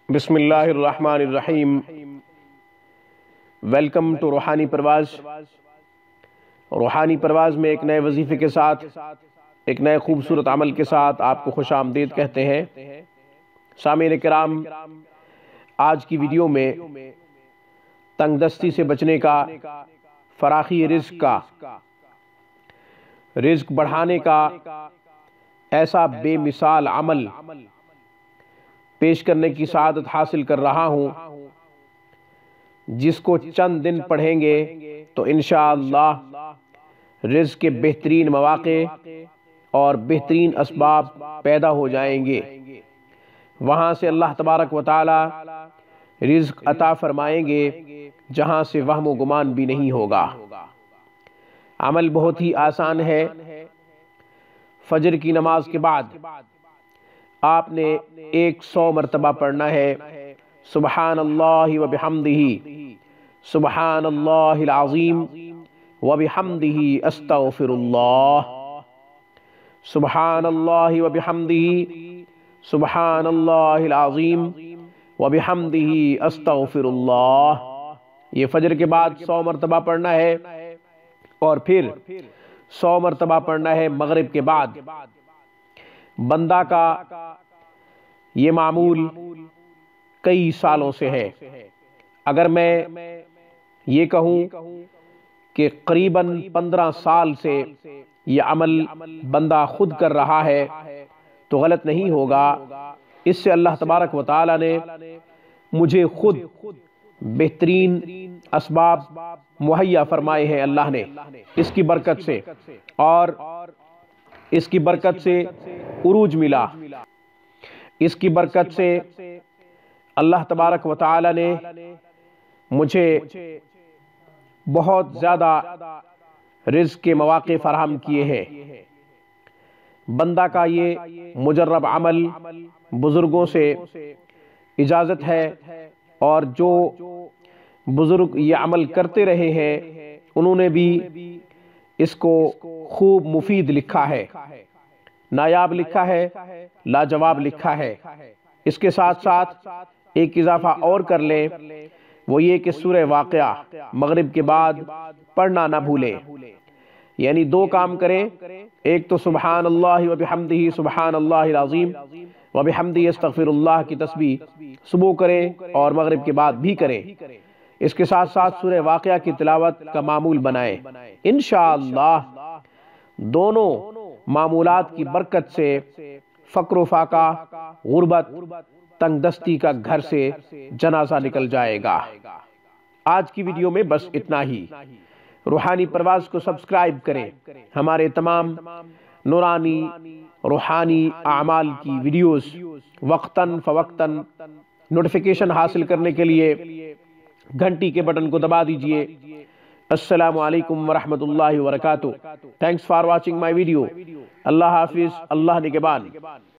بسم اللہ الرحمن الرحیم۔ ویلکم ٹو روحانی پرواز۔ روحانی پرواز میں ایک نئے وظیفے کے ساتھ، ایک نئے خوبصورت عمل کے ساتھ آپ کو خوش آمدید کہتے ہیں۔ سامعین کرام، آج کی ویڈیو میں تنگ دستی سے بچنے کا، فراخی رزق کا، رزق بڑھانے کا ایسا بے مثال عمل پیش کرنے کی سعادت حاصل کر رہا ہوں، جس کو چند دن پڑھیں گے تو انشاءاللہ رزق کے بہترین مواقع اور بہترین اسباب پیدا ہو جائیں گے۔ وہاں سے اللہ تبارک و تعالی رزق عطا فرمائیں گے جہاں سے وہم و گمان بھی نہیں ہوگا۔ عمل بہت ہی آسان ہے۔ فجر کی نماز کے بعد آپ نے 100 مرتبہ پڑھنا ہے سبحان اللہ و بحمدہ، سبحان اللہ العظیم و بحمدہ استغفر اللہ، سبحان اللہ و بحمدہ، سبحان اللہ العظیم و بحمدہ استغفر اللہ۔ یہ فجر کے بعد 100 مرتبہ پڑھنا ہے، اور پھر 100 مرتبہ پڑھنا ہے مغرب کے بعد۔ بندہ کا یہ معمول کئی سالوں سے ہے۔ اگر میں یہ کہوں کہ قریباً 15 سال سے یہ عمل بندہ خود کر رہا ہے تو غلط نہیں ہوگا۔ اس سے اللہ تبارک و تعالی نے مجھے خود بہترین اسباب مہیا فرمائے ہیں اللہ نے، اس کی برکت سے، اور اس کی برکت سے عروج ملا۔ اس کی برکت سے اللہ تبارک و تعالی نے مجھے بہت زیادہ رزق کے مواقع فراہم کیے ہیں۔ بندہ کا یہ مجرب عمل بزرگوں سے اجازت ہے، اور جو بزرگ یہ عمل کرتے رہے ہیں انہوں نے بھی اس کو خوب مفید لکھا ہے، نایاب لکھا ہے، لاجواب لکھا ہے۔ اس کے ساتھ ساتھ ایک اضافہ اور کر لیں، وہ یہ کہ سورہ واقعہ مغرب کے بعد پڑھنا نہ بھولیں۔ یعنی 2 کام کریں، ایک تو سبحان اللہ و بحمدہ، سبحان اللہ العظیم و بحمدہ استغفر اللہ کی تسبیح صبح کریں اور مغرب کے بعد بھی کریں۔ اس کے ساتھ ساتھ سورہ واقعہ کی تلاوت کا معمول بنائیں۔ انشاءاللہ دونوں معمولات کی برکت سے فقر و فاقہ، غربت، تنگ دستی کا گھر سے جنازہ نکل جائے گا۔ آج کی ویڈیو میں بس اتنا ہی۔ روحانی پرواز کو سبسکرائب کریں۔ ہمارے تمام نورانی روحانی اعمال کی ویڈیوز وقتاً فوقتاً نوٹیفیکیشن حاصل کرنے کے لیے گھنٹی کے بٹن کو دبا دیجئے۔ السلام علیکم ورحمۃ اللہ وبرکاتہ۔ Thanks for watching my video. اللہ حافظ، اللہ نگہبان۔